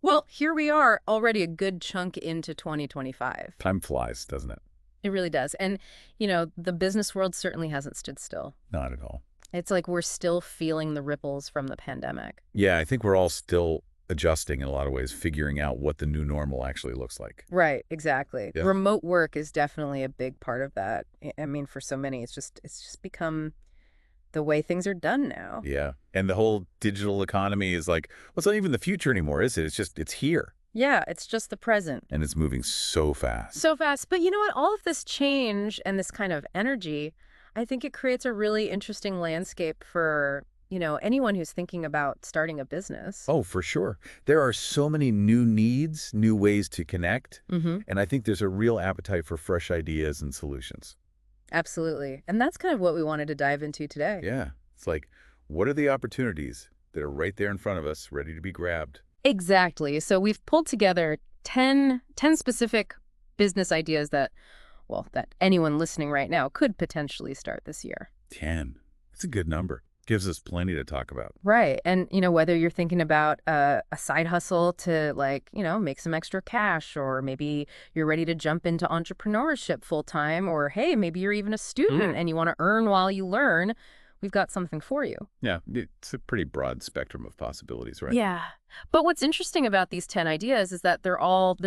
Well, here we are already a good chunk into 2025. Time flies, doesn't it? It really does. And, the business world certainly hasn't stood still. Not at all. It's like we're still feeling the ripples from the pandemic. Yeah, I think we're all still adjusting in a lot of ways, figuring out what the new normal actually looks like. Right, exactly. Yeah. Remote work is definitely a big part of that. I mean, for so many, it's just become the way things are done now. Yeah. And the whole digital economy is like, well, it's not even the future anymore, is it? It's here. Yeah, it's just the present. And it's moving so fast. So fast. But you know what? All of this change and this kind of energy, I think it creates a really interesting landscape for, anyone who's thinking about starting a business. Oh, for sure. There are so many new needs, new ways to connect. Mm-hmm. And I think there's a real appetite for fresh ideas and solutions. Absolutely. And that's kind of what we wanted to dive into today. Yeah. It's like, what are the opportunities that are right there in front of us, ready to be grabbed? Exactly. So we've pulled together 10 specific business ideas that anyone listening right now could potentially start this year. 10. That's a good number. Gives us plenty to talk about. Right. And, whether you're thinking about a side hustle to make some extra cash, or maybe you're ready to jump into entrepreneurship full time, or hey, maybe you're even a student and you want to earn while you learn, we've got something for you. Yeah, it's a pretty broad spectrum of possibilities, right? Yeah. But what's interesting about these 10 ideas is that they're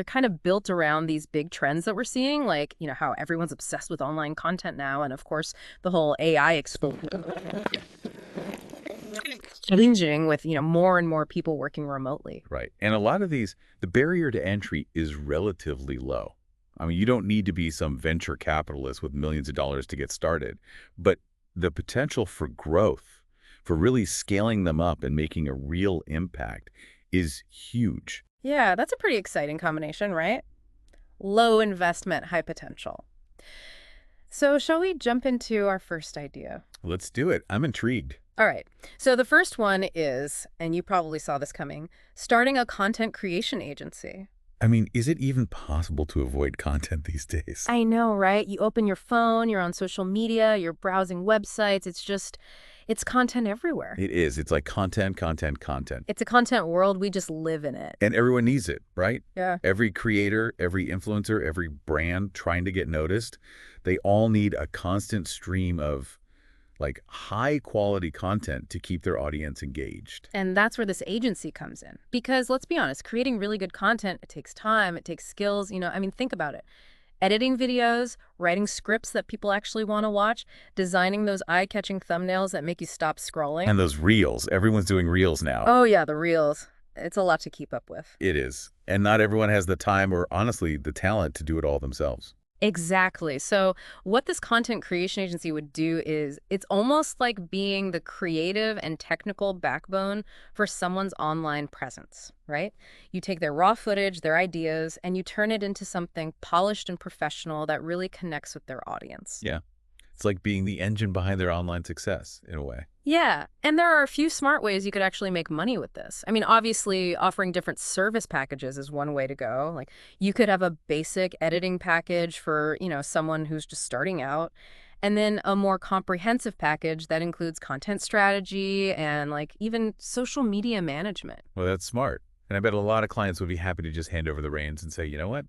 kind of built around these big trends that we're seeing, like, how everyone's obsessed with online content now. And of course, the whole AI explosion changing with, more and more people working remotely. Right. And a lot of these, the barrier to entry is relatively low. I mean, you don't need to be some venture capitalist with millions of dollars to get started, but the potential for growth, for really scaling them up and making a real impact is huge. Yeah, that's a pretty exciting combination, right? Low investment, high potential. So shall we jump into our first idea? Let's do it. I'm intrigued. All right. So the first one is, and you probably saw this coming, starting a content creation agency. I mean, is it even possible to avoid content these days? I know, right? You open your phone, you're on social media, you're browsing websites. It's content everywhere. It is. It's like content, content, content. It's a content world. We just live in it. And everyone needs it, right? Yeah. Every creator, every influencer, every brand trying to get noticed, they all need a constant stream of high quality content to keep their audience engaged. And that's where this agency comes in. Because let's be honest, creating really good content, it takes time, it takes skills. Think about it. Editing videos, writing scripts that people actually want to watch, designing those eye-catching thumbnails that make you stop scrolling. And those reels. Everyone's doing reels now. Oh, yeah, the reels. It's a lot to keep up with. It is. And not everyone has the time or, honestly, the talent to do it all themselves. Exactly. So what this content creation agency would do is it's almost like being the creative and technical backbone for someone's online presence, right? You take their raw footage, their ideas, and you turn it into something polished and professional that really connects with their audience. Yeah. It's like being the engine behind their online success, in a way. Yeah, and there are a few smart ways you could actually make money with this. I mean, obviously, offering different service packages is one way to go. Like, you could have a basic editing package for, someone who's just starting out, and then a more comprehensive package that includes content strategy and, even social media management. Well, that's smart. And I bet a lot of clients would be happy to just hand over the reins and say, you know what?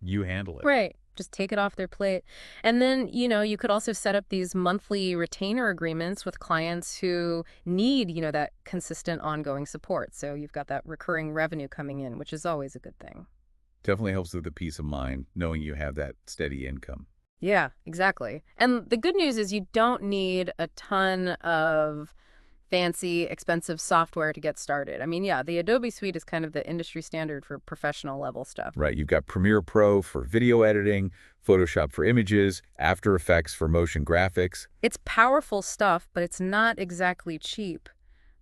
You handle it. Right. Just take it off their plate. And then, you could also set up these monthly retainer agreements with clients who need, that consistent ongoing support. So you've got that recurring revenue coming in, which is always a good thing. Definitely helps with the peace of mind, knowing you have that steady income. Yeah, exactly. And the good news is you don't need a ton of fancy, expensive software to get started. I mean, yeah, the Adobe Suite is kind of the industry standard for professional level stuff. Right. You've got Premiere Pro for video editing, Photoshop for images, After Effects for motion graphics. It's powerful stuff, but it's not exactly cheap.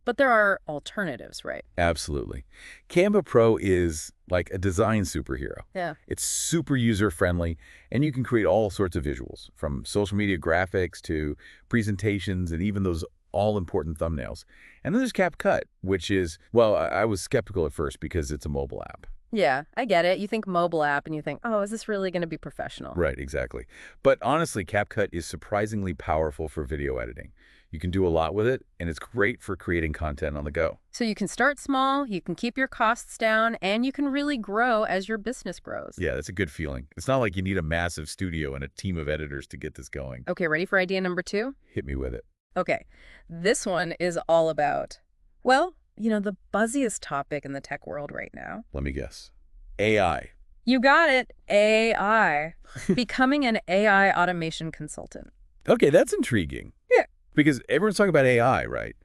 But there are alternatives, right? Absolutely. Canva Pro is like a design superhero. Yeah. It's super user-friendly, and you can create all sorts of visuals, from social media graphics to presentations and even those all-important thumbnails. And then there's CapCut, which is, well, I was skeptical at first because it's a mobile app. Yeah, I get it. You think mobile app and you think, oh, is this really going to be professional? Right, exactly. But honestly, CapCut is surprisingly powerful for video editing. You can do a lot with it, and it's great for creating content on the go. So you can start small, you can keep your costs down, and you can really grow as your business grows. Yeah, that's a good feeling. It's not like you need a massive studio and a team of editors to get this going. Okay, ready for idea number 2? Hit me with it. Okay, this one is all about, well, the buzziest topic in the tech world right now. Let me guess. AI. You got it, AI. Becoming an AI automation consultant. Okay, that's intriguing. Yeah. Because everyone's talking about AI, right?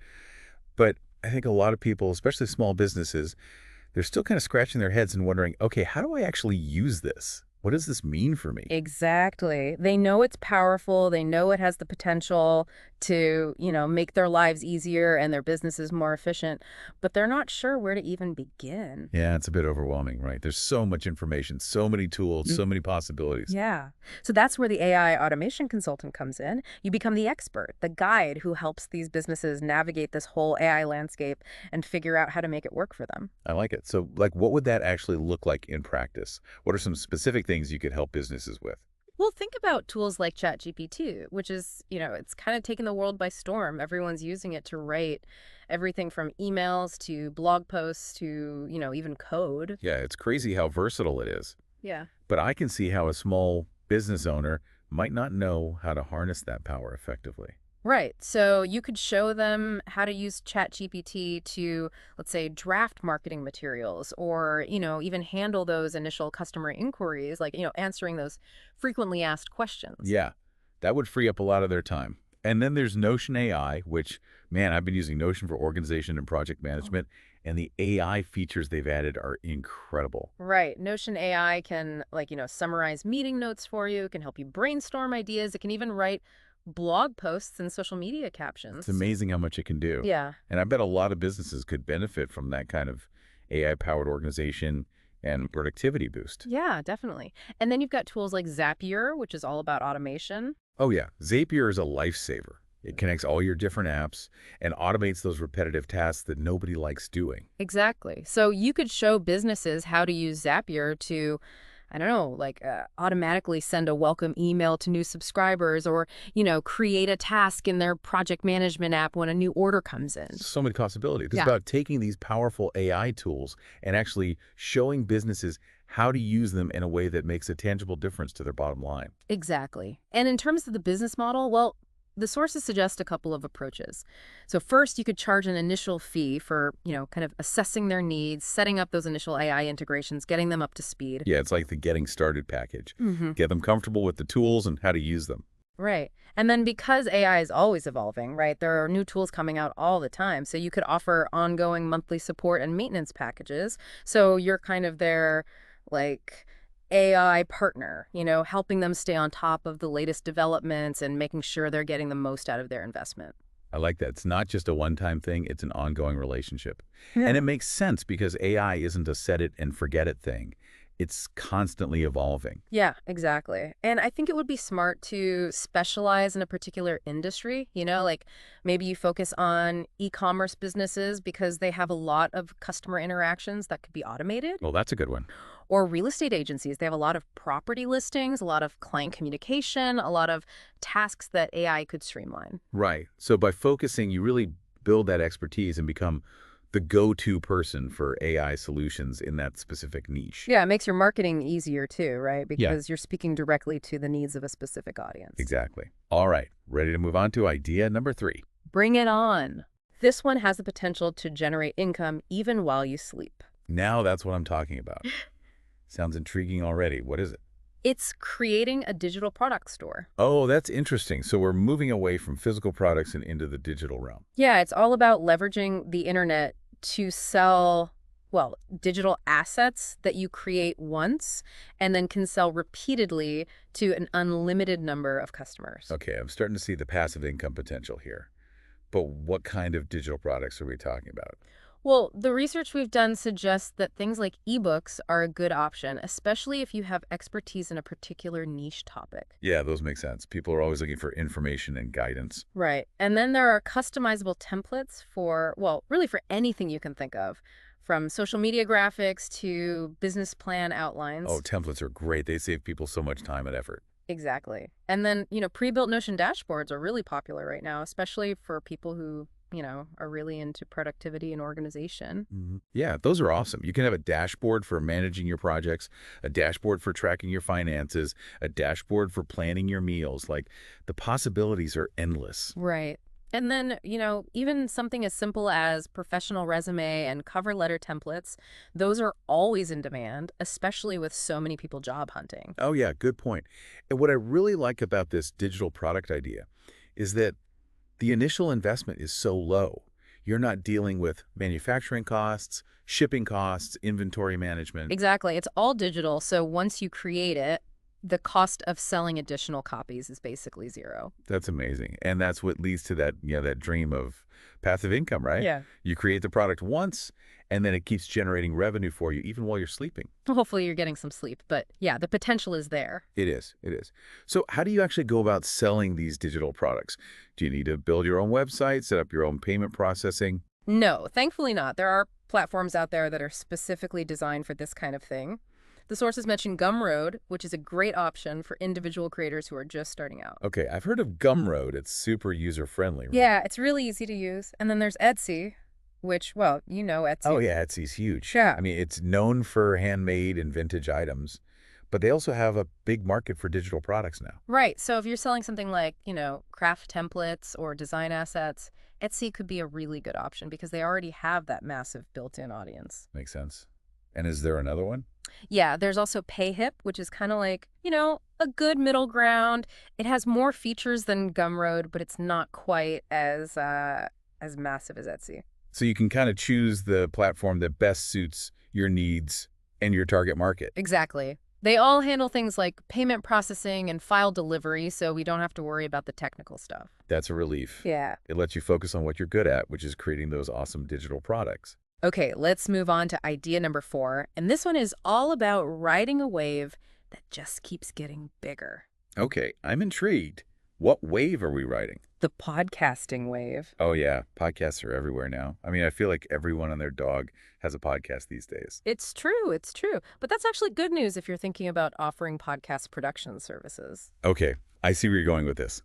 But I think a lot of people, especially small businesses, they're still kind of scratching their heads and wondering, okay, how do I actually use this? What does this mean for me? Exactly. They know it's powerful. They know it has the potential to, make their lives easier and their businesses more efficient, but they're not sure where to even begin. Yeah, it's a bit overwhelming, right? There's so much information, so many tools, so many possibilities. Yeah. So that's where the AI automation consultant comes in. You become the expert, the guide who helps these businesses navigate this whole AI landscape and figure out how to make it work for them. I like it. So, like, what would that actually look like in practice? What are some specific things you could help businesses with? Well, think about tools like ChatGPT, which is, it's kind of taken the world by storm. Everyone's using it to write everything from emails to blog posts to, even code. Yeah, it's crazy how versatile it is. Yeah. But I can see how a small business owner might not know how to harness that power effectively. Right. So you could show them how to use ChatGPT to, let's say, draft marketing materials or, even handle those initial customer inquiries, like, answering those frequently asked questions. Yeah, that would free up a lot of their time. And then there's Notion AI, which, man, I've been using Notion for organization and project management, and the AI features they've added are incredible. Right. Notion AI can, summarize meeting notes for you, can help you brainstorm ideas. It can even write blog posts and social media It's captions. amazing how much it can do. Yeah. And I bet a lot of businesses could benefit from that kind of AI-powered organization and productivity boost. Yeah, definitely. And then you've got tools like Zapier, which is all about automation. Oh, yeah. Zapier is a lifesaver. It connects all your different apps and automates those repetitive tasks that nobody likes doing. Exactly. So you could show businesses how to use Zapier to, I don't know, automatically send a welcome email to new subscribers or, create a task in their project management app when a new order comes in. So many possibilities. It's Yeah. about taking these powerful AI tools and actually showing businesses how to use them in a way that makes a tangible difference to their bottom line. Exactly. And in terms of the business model, well, the sources suggest a couple of approaches. So first, you could charge an initial fee for, kind of assessing their needs, setting up those initial AI integrations, getting them up to speed. Yeah, it's like the getting started package. Hmm. Get them comfortable with the tools and how to use them. Right. And then because AI is always evolving, right, there are new tools coming out all the time. So you could offer ongoing monthly support and maintenance packages. So you're kind of their, like, AI partner, helping them stay on top of the latest developments and making sure they're getting the most out of their investment. I like that. It's not just a one-time thing, it's an ongoing relationship. Yeah. And it makes sense because AI isn't a set it and forget it thing. It's constantly evolving. Yeah, exactly. And I think it would be smart to specialize in a particular industry, like maybe you focus on e-commerce businesses because they have a lot of customer interactions that could be automated, Well, that's a good one. or real estate agencies. They have a lot of property listings, a lot of client communication, a lot of tasks that AI could streamline. Right. So by focusing, you really build that expertise and become the go-to person for AI solutions in that specific niche. Yeah, it makes your marketing easier too, right? Yeah. Because you're speaking directly to the needs of a specific audience. Exactly. All right. Ready to move on to idea number 3. Bring it on. This one has the potential to generate income even while you sleep. Now that's what I'm talking about. Sounds intriguing already. What is it? It's creating a digital product store. Oh, that's interesting. So we're moving away from physical products and into the digital realm. Yeah, it's all about leveraging the internet to sell, well, digital assets that you create once and then can sell repeatedly to an unlimited number of customers. Okay, I'm starting to see the passive income potential here. But what kind of digital products are we talking about? Well, the research we've done suggests that things like ebooks are a good option, especially if you have expertise in a particular niche topic. Yeah, those make sense. People are always looking for information and guidance. Right. And then there are customizable templates for, well, really for anything you can think of, from social media graphics to business plan outlines. Oh, templates are great. They save people so much time and effort. Exactly. And then, pre-built Notion dashboards are really popular right now, especially for people who, are really into productivity and organization. Yeah, those are awesome. You can have a dashboard for managing your projects, a dashboard for tracking your finances, a dashboard for planning your meals. Like, the possibilities are endless. Right. And then, even something as simple as professional resume and cover letter templates, those are always in demand, especially with so many people job hunting. Oh, yeah, good point. And what I really like about this digital product idea is that the initial investment is so low. You're not dealing with manufacturing costs, shipping costs, inventory management. Exactly. It's all digital, so once you create it, the cost of selling additional copies is basically zero. That's amazing. And that's what leads to that, that dream of passive income, right? Yeah. You create the product once, and then it keeps generating revenue for you even while you're sleeping. Hopefully you're getting some sleep, but yeah, the potential is there. It is. It is. So how do you actually go about selling these digital products? Do you need to build your own website, set up your own payment processing? No, thankfully not. There are platforms out there that are specifically designed for this kind of thing. The sources mention Gumroad, which is a great option for individual creators who are just starting out. Okay, I've heard of Gumroad. It's super user-friendly, right? Yeah, it's really easy to use. And then there's Etsy, which, well, Oh, Etsy. yeah, Etsy's huge. Yeah. I mean, it's known for handmade and vintage items, but they also have a big market for digital products now. Right. So if you're selling something like, craft templates or design assets, Etsy could be a really good option because they already have that massive built-in audience. Makes sense. And is there another one? Yeah, there's also PayHip, which is kind of like, a good middle ground. It has more features than Gumroad, but it's not quite as massive as Etsy. So you can kind of choose the platform that best suits your needs and your target market. Exactly. They all handle things like payment processing and file delivery, so we don't have to worry about the technical stuff. That's a relief. Yeah. It lets you focus on what you're good at, which is creating those awesome digital products. Okay, let's move on to idea number 4. And this one is all about riding a wave that just keeps getting bigger. Okay, I'm intrigued. What wave are we riding? The podcasting wave. Oh, yeah. Podcasts are everywhere now. I mean, I feel like everyone and their dog has a podcast these days. It's true, it's true. But that's actually good news if you're thinking about offering podcast production services. Okay, I see where you're going with this.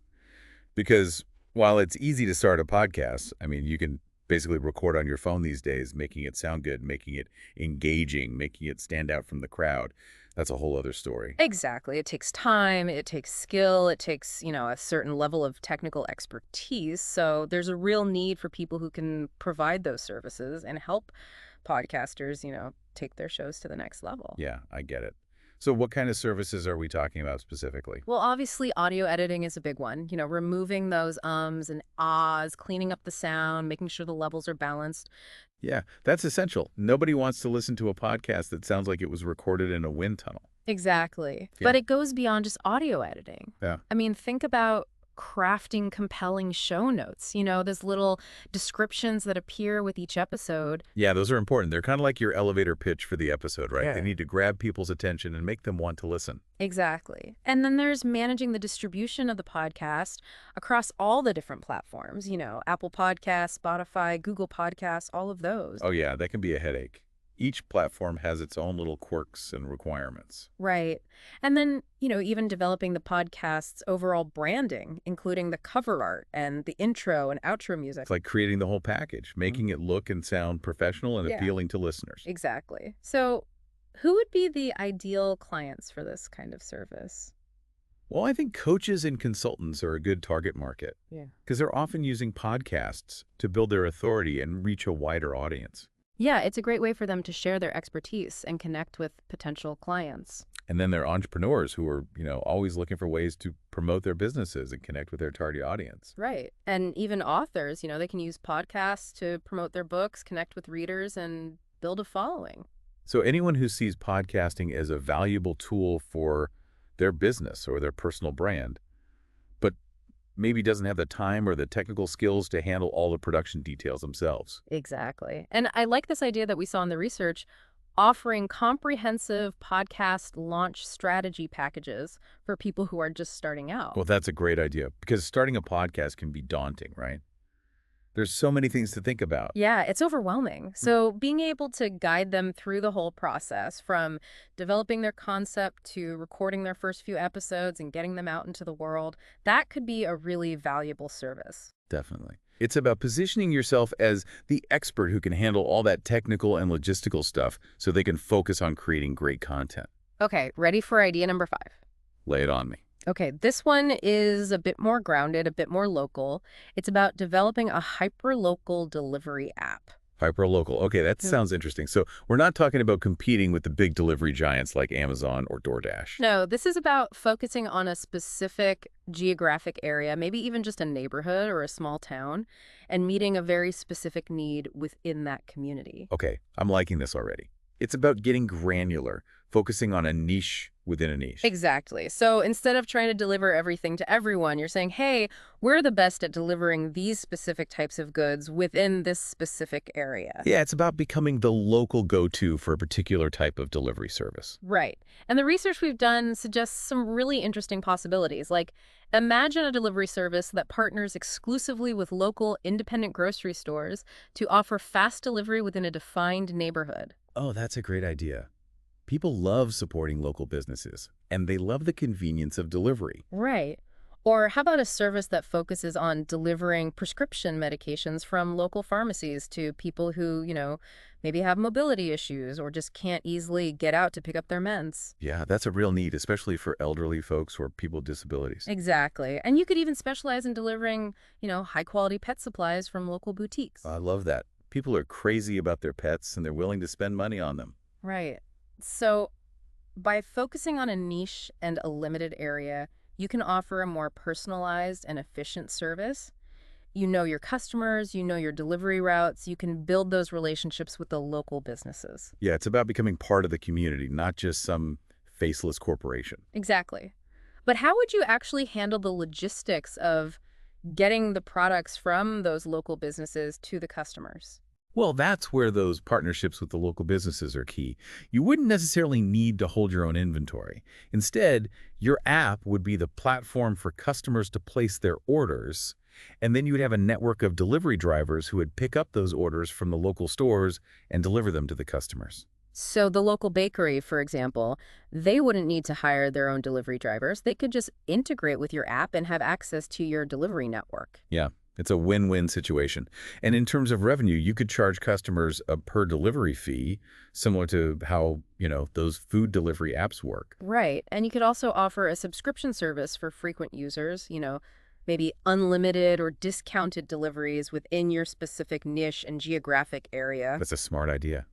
Because while it's easy to start a podcast, I mean, you can basically record on your phone these days, making it sound good, making it engaging, making it stand out from the crowd. That's a whole other story. Exactly. It takes time, it takes skill, it takes, a certain level of technical expertise. So there's a real need for people who can provide those services and help podcasters, take their shows to the next level. Yeah, I get it. So what kind of services are we talking about specifically? Well, obviously, audio editing is a big one. Removing those ums and ahs, cleaning up the sound, making sure the levels are balanced. Yeah, that's essential. Nobody wants to listen to a podcast that sounds like it was recorded in a wind tunnel. Exactly. Yeah. But it goes beyond just audio editing. Yeah. I mean, think about crafting compelling show notes, those little descriptions that appear with each episode. Yeah, those are important. They're kind of like your elevator pitch for the episode, right? Yeah. They need to grab people's attention and make them want to listen. Exactly. And then there's managing the distribution of the podcast across all the different platforms, Apple Podcasts, Spotify, Google Podcasts, all of those. Oh, yeah, that can be a headache. Each platform has its own little quirks and requirements. Right. And then, even developing the podcast's overall branding, including the cover art and the intro and outro music. It's like creating the whole package, making it look and sound professional and Yeah. appealing to listeners. Exactly. So who would be the ideal clients for this kind of service? Well, I think coaches and consultants are a good target market Yeah. because they're often using podcasts to build their authority and reach a wider audience. Yeah, it's a great way for them to share their expertise and connect with potential clients. And then there are entrepreneurs who are, always looking for ways to promote their businesses and connect with their target audience. Right. And even authors, they can use podcasts to promote their books, connect with readers, and build a following. So anyone who sees podcasting as a valuable tool for their business or their personal brand, but maybe doesn't have the time or the technical skills to handle all the production details themselves. Exactly. And I like this idea that we saw in the research, offering comprehensive podcast launch strategy packages for people who are just starting out. Well, that's a great idea because starting a podcast can be daunting, right? There's so many things to think about. Yeah, it's overwhelming. Mm. So being able to guide them through the whole process from developing their concept to recording their first few episodes and getting them out into the world, that could be a really valuable service. Definitely. It's about positioning yourself as the expert who can handle all that technical and logistical stuff so they can focus on creating great content. Okay, ready for idea number 5. Lay it on me. Okay, this one is a bit more grounded, a bit more local. It's about developing a hyper-local delivery app. Hyperlocal. Okay, that Mm. sounds interesting. So we're not talking about competing with the big delivery giants like Amazon or DoorDash. No, this is about focusing on a specific geographic area, maybe even just a neighborhood or a small town, and meeting a very specific need within that community. Okay, I'm liking this already. It's about getting granular, focusing on a niche within a niche. Exactly. So instead of trying to deliver everything to everyone, you're saying, hey, we're the best at delivering these specific types of goods within this specific area. Yeah, it's about becoming the local go-to for a particular type of delivery service. Right. And the research we've done suggests some really interesting possibilities. Like, imagine a delivery service that partners exclusively with local independent grocery stores to offer fast delivery within a defined neighborhood. Oh, that's a great idea. People love supporting local businesses, and they love the convenience of delivery. Right. Or how about a service that focuses on delivering prescription medications from local pharmacies to people who, maybe have mobility issues or just can't easily get out to pick up their meds? Yeah, that's a real need, especially for elderly folks or people with disabilities. Exactly. And you could even specialize in delivering, high quality pet supplies from local boutiques. I love that. People are crazy about their pets, and they're willing to spend money on them. Right. So by focusing on a niche and a limited area, you can offer a more personalized and efficient service. You know your customers, you know your delivery routes, you can build those relationships with the local businesses. Yeah, it's about becoming part of the community, not just some faceless corporation. Exactly. But how would you actually handle the logistics of getting the products from those local businesses to the customers? Well, that's where those partnerships with the local businesses are key. You wouldn't necessarily need to hold your own inventory. Instead, your app would be the platform for customers to place their orders, and then you would have a network of delivery drivers who would pick up those orders from the local stores and deliver them to the customers. So the local bakery, for example, they wouldn't need to hire their own delivery drivers. They could just integrate with your app and have access to your delivery network. Yeah, it's a win-win situation. And in terms of revenue, you could charge customers a per delivery fee, similar to how, those food delivery apps work. Right. And you could also offer a subscription service for frequent users, maybe unlimited or discounted deliveries within your specific niche and geographic area. That's a smart idea.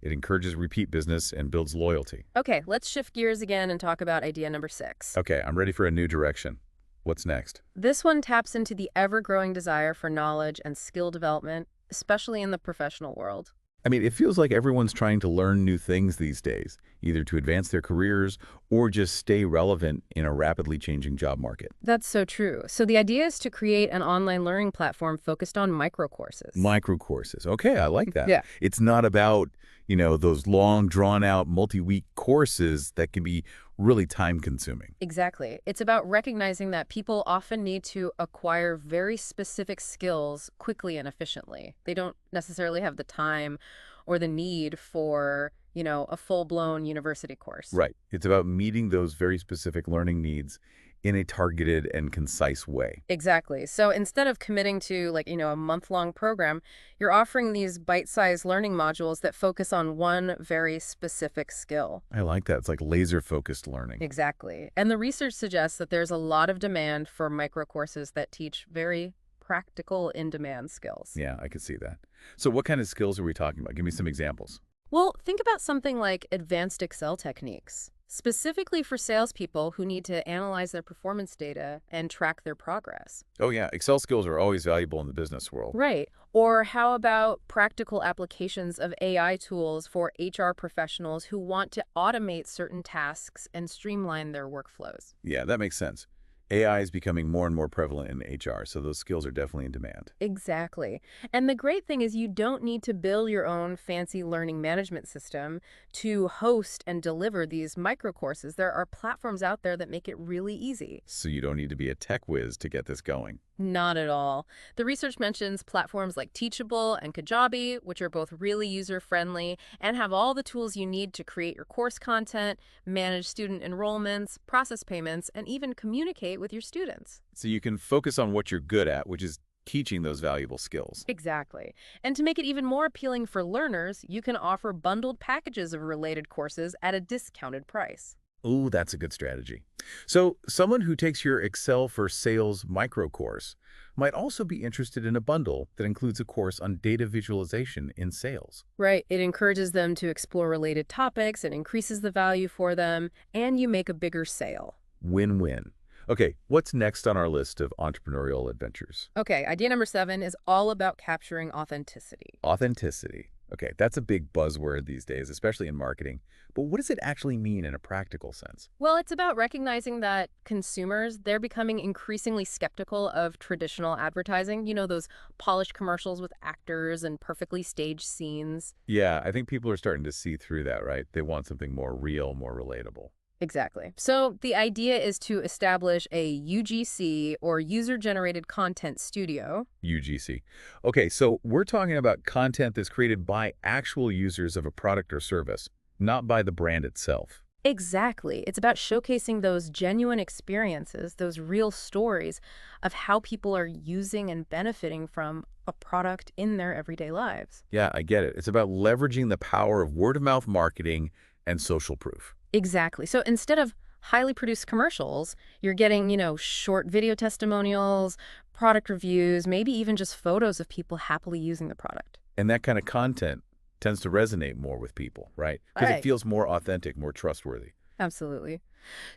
It encourages repeat business and builds loyalty. Okay, let's shift gears again and talk about idea number 6. Okay, I'm ready for a new direction. What's next? This one taps into the ever-growing desire for knowledge and skill development, especially in the professional world. I mean, it feels like everyone's trying to learn new things these days, either to advance their careers or just stay relevant in a rapidly changing job market. That's so true. So the idea is to create an online learning platform focused on micro courses. Micro courses. Okay, I like that. Yeah. It's not about, those long, drawn-out, multi-week courses that can be really time-consuming. Exactly. It's about recognizing that people often need to acquire very specific skills quickly and efficiently. They don't necessarily have the time or the need for, a full-blown university course. Right. It's about meeting those very specific learning needs in a targeted and concise way. Exactly. So instead of committing to a month-long program, you're offering these bite-sized learning modules that focus on one very specific skill. I like that. It's like laser-focused learning. Exactly. And the research suggests that there's a lot of demand for micro courses that teach very practical in-demand skills. Yeah, I can see that. So what kind of skills are we talking about? Give me some examples. Well, think about something like advanced Excel techniques, specifically for salespeople who need to analyze their performance data and track their progress. Oh, yeah. Excel skills are always valuable in the business world. Right. Or how about practical applications of AI tools for HR professionals who want to automate certain tasks and streamline their workflows? Yeah, that makes sense. AI is becoming more and more prevalent in HR, so those skills are definitely in demand. Exactly. And the great thing is you don't need to build your own fancy learning management system to host and deliver these micro courses. There are platforms out there that make it really easy. So you don't need to be a tech whiz to get this going. Not at all. The research mentions platforms like Teachable and Kajabi, which are both really user-friendly and have all the tools you need to create your course content, manage student enrollments, process payments, and even communicate with your students. So you can focus on what you're good at, which is teaching those valuable skills. Exactly. And to make it even more appealing for learners, you can offer bundled packages of related courses at a discounted price. Ooh, that's a good strategy. So someone who takes your Excel for Sales micro course might also be interested in a bundle that includes a course on data visualization in sales. Right. It encourages them to explore related topics and increases the value for them, and you make a bigger sale. Win-win. Okay, what's next on our list of entrepreneurial adventures? Okay, idea number 7 is all about capturing authenticity. Authenticity. Okay, that's a big buzzword these days, especially in marketing. But what does it actually mean in a practical sense? Well, it's about recognizing that consumers, they're becoming increasingly skeptical of traditional advertising. You know, those polished commercials with actors and perfectly staged scenes. Yeah, I think people are starting to see through that, right? They want something more real, more relatable. Exactly. So the idea is to establish a UGC or user-generated content studio. UGC. Okay, so we're talking about content that's created by actual users of a product or service, not by the brand itself. Exactly. It's about showcasing those genuine experiences, those real stories of how people are using and benefiting from a product in their everyday lives. Yeah, I get it. It's about leveraging the power of word-of-mouth marketing and social proof. Exactly. So instead of highly produced commercials, you're getting, short video testimonials, product reviews, maybe even just photos of people happily using the product. And that kind of content tends to resonate more with people, right? Because it Right. feels more authentic, more trustworthy. Absolutely.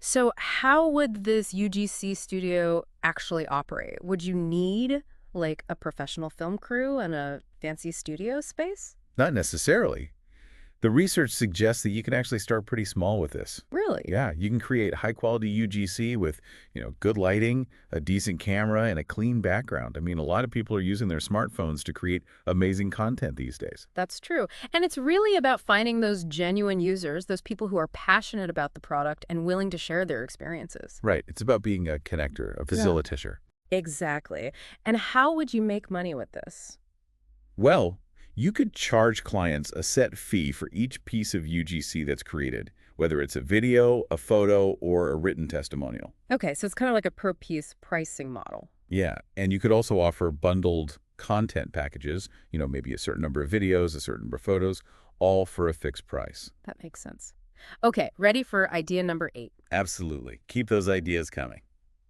So how would this UGC studio actually operate? Would you need like a professional film crew and a fancy studio space? Not necessarily. The research suggests that you can actually start pretty small with this. Really? Yeah, you can create high-quality UGC with, good lighting, a decent camera, and a clean background. I mean, a lot of people are using their smartphones to create amazing content these days. That's true. And it's really about finding those genuine users, those people who are passionate about the product and willing to share their experiences. Right. It's about being a connector, a Yeah. facilitator. Exactly. And how would you make money with this? Well, you could charge clients a set fee for each piece of UGC that's created, whether it's a video, a photo, or a written testimonial. Okay, so it's kind of like a per piece pricing model. Yeah, and you could also offer bundled content packages, maybe a certain number of videos, a certain number of photos, all for a fixed price. That makes sense. Okay, ready for idea number 8. Absolutely. Keep those ideas coming.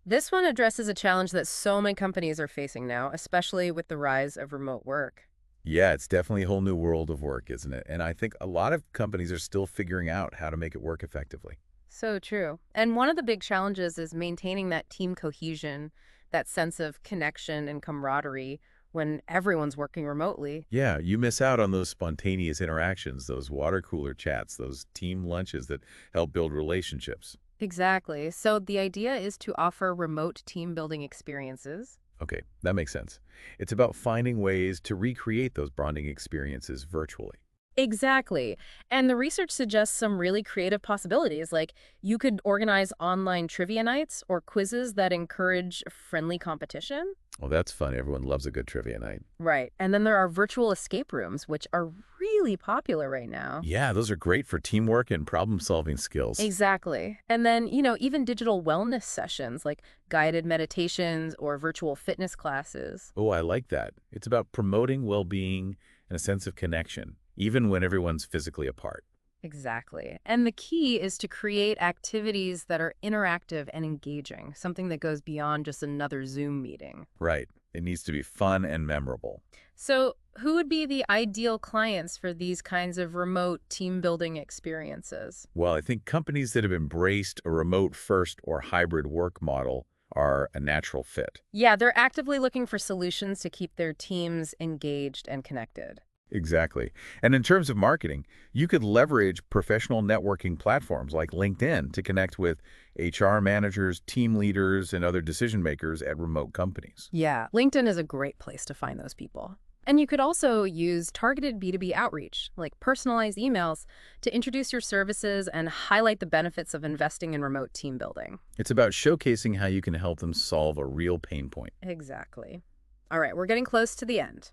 This one addresses a challenge that so many companies are facing now, especially with the rise of remote work. Yeah, it's definitely a whole new world of work, isn't it? And I think a lot of companies are still figuring out how to make it work effectively. So true. And one of the big challenges is maintaining that team cohesion, that sense of connection and camaraderie when everyone's working remotely. Yeah, you miss out on those spontaneous interactions, those water cooler chats, those team lunches that help build relationships. Exactly. So the idea is to offer remote team building experiences. Okay, that makes sense. It's about finding ways to recreate those bonding experiences virtually. Exactly. And the research suggests some really creative possibilities, like you could organize online trivia nights or quizzes that encourage friendly competition. Well, that's fun. Everyone loves a good trivia night. Right. And then there are virtual escape rooms, which are really popular right now. Yeah, those are great for teamwork and problem-solving skills. Exactly. And then, even digital wellness sessions like guided meditations or virtual fitness classes. Oh, I like that. It's about promoting well-being and a sense of connection, even when everyone's physically apart. Exactly. And the key is to create activities that are interactive and engaging, something that goes beyond just another Zoom meeting. Right. It needs to be fun and memorable. So, who would be the ideal clients for these kinds of remote team building experiences? Well, I think companies that have embraced a remote first or hybrid work model are a natural fit. Yeah, they're actively looking for solutions to keep their teams engaged and connected. Exactly. And in terms of marketing, you could leverage professional networking platforms like LinkedIn to connect with HR managers, team leaders, and other decision makers at remote companies. Yeah, LinkedIn is a great place to find those people. And you could also use targeted B2B outreach, like personalized emails, to introduce your services and highlight the benefits of investing in remote team building. It's about showcasing how you can help them solve a real pain point. Exactly. All right, we're getting close to the end.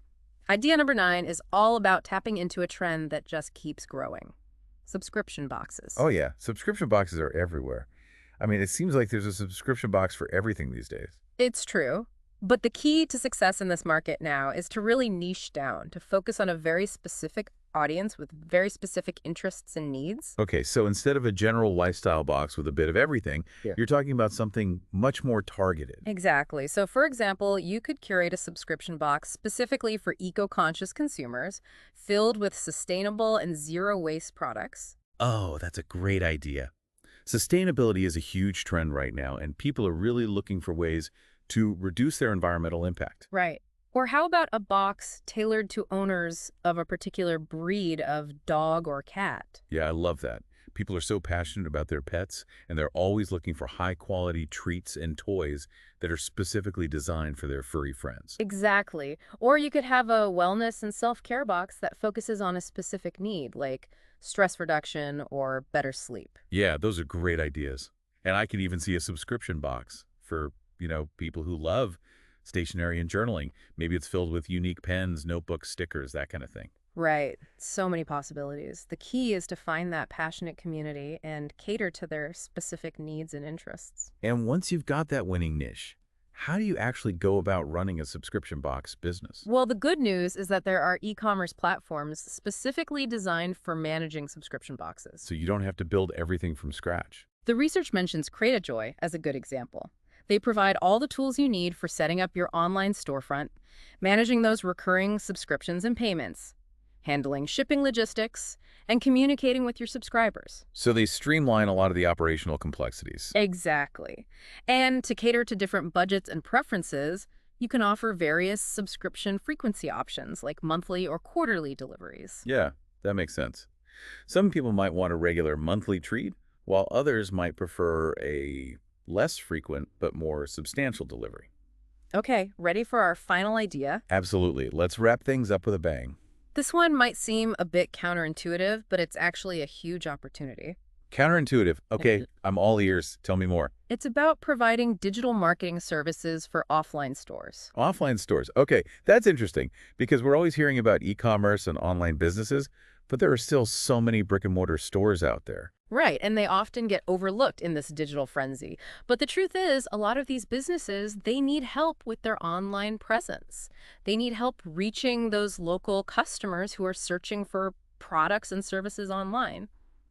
Idea number 9 is all about tapping into a trend that just keeps growing: subscription boxes. Oh, yeah. Subscription boxes are everywhere. I mean, it seems like there's a subscription box for everything these days. It's true. But the key to success in this market now is to really niche down, to focus on a very specific audience with very specific interests and needs. Okay, so instead of a general lifestyle box with a bit of everything, Yeah. you're talking about something much more targeted. Exactly. So, for example, you could curate a subscription box specifically for eco-conscious consumers, filled with sustainable and zero-waste products. Oh, that's a great idea. Sustainability is a huge trend right now, and people are really looking for ways to reduce their environmental impact. Right. Or how about a box tailored to owners of a particular breed of dog or cat? Yeah, I love that. People are so passionate about their pets, and they're always looking for high-quality treats and toys that are specifically designed for their furry friends. Exactly. Or you could have a wellness and self-care box that focuses on a specific need, like stress reduction or better sleep. Yeah, those are great ideas. And I could even see a subscription box for, people who love stationery and journaling. Maybe it's filled with unique pens, notebooks, stickers, that kind of thing. Right. So many possibilities. The key is to find that passionate community and cater to their specific needs and interests. And once you've got that winning niche, how do you actually go about running a subscription box business? Well, the good news is that there are e-commerce platforms specifically designed for managing subscription boxes. So you don't have to build everything from scratch. The research mentions Crate as a good example. They provide all the tools you need for setting up your online storefront, managing those recurring subscriptions and payments, handling shipping logistics, and communicating with your subscribers. So they streamline a lot of the operational complexities. Exactly. And to cater to different budgets and preferences, you can offer various subscription frequency options like monthly or quarterly deliveries. Yeah, that makes sense. Some people might want a regular monthly treat, while others might prefer a less frequent but more substantial delivery. Okay, ready for our final idea? Absolutely. Let's wrap things up with a bang. This one might seem a bit counterintuitive, but it's actually a huge opportunity. Counterintuitive. Okay, I'm all ears. Tell me more. It's about providing digital marketing services for offline stores. Offline stores. Okay, that's interesting because we're always hearing about e-commerce and online businesses, but there are still so many brick-and-mortar stores out there. Right, and they often get overlooked in this digital frenzy. But the truth is, a lot of these businesses, they need help with their online presence. They need help reaching those local customers who are searching for products and services online.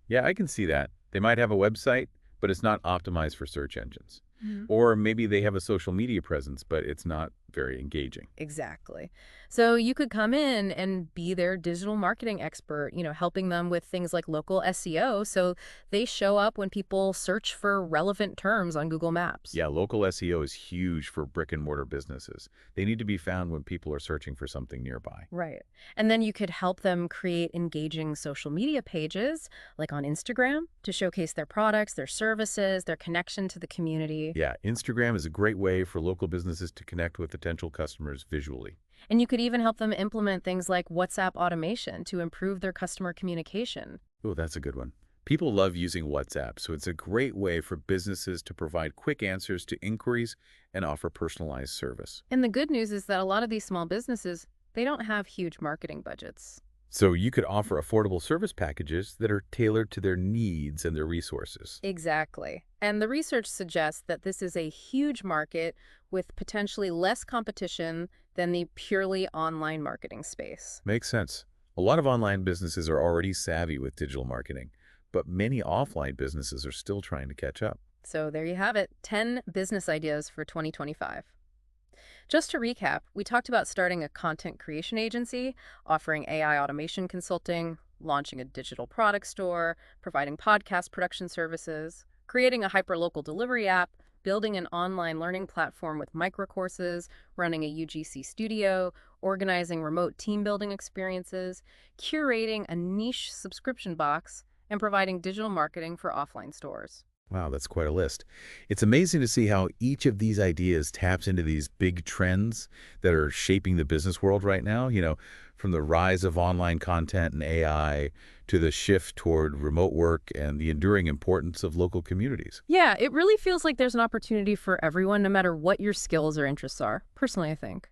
Yeah, I can see that. They might have a website, but it's not optimized for search engines. Mhm. Or maybe they have a social media presence, but it's not very engaging. Exactly. So you could come in and be their digital marketing expert, helping them with things like local SEO so they show up when people search for relevant terms on Google Maps. Yeah, local SEO is huge for brick-and-mortar businesses. They need to be found when people are searching for something nearby. Right. And then you could help them create engaging social media pages, like on Instagram, to showcase their products, their services, their connection to the community. Yeah, Instagram is a great way for local businesses to connect with potential customers visually. And you could even help them implement things like WhatsApp automation to improve their customer communication. Oh, that's a good one. People love using WhatsApp, so it's a great way for businesses to provide quick answers to inquiries and offer personalized service. And the good news is that a lot of these small businesses, they don't have huge marketing budgets. So you could offer affordable service packages that are tailored to their needs and their resources. Exactly. And the research suggests that this is a huge market with potentially less competition than the purely online marketing space. Makes sense. A lot of online businesses are already savvy with digital marketing, but many offline businesses are still trying to catch up. So there you have it, 10 business ideas for 2025. Just to recap, we talked about starting a content creation agency, offering AI automation consulting, launching a digital product store, providing podcast production services, creating a hyperlocal delivery app, building an online learning platform with microcourses, running a UGC studio, organizing remote team building experiences, curating a niche subscription box, and providing digital marketing for offline stores. Wow, that's quite a list. It's amazing to see how each of these ideas taps into these big trends that are shaping the business world right now, from the rise of online content and AI to the shift toward remote work and the enduring importance of local communities. Yeah, it really feels like there's an opportunity for everyone, no matter what your skills or interests are, personally, I think.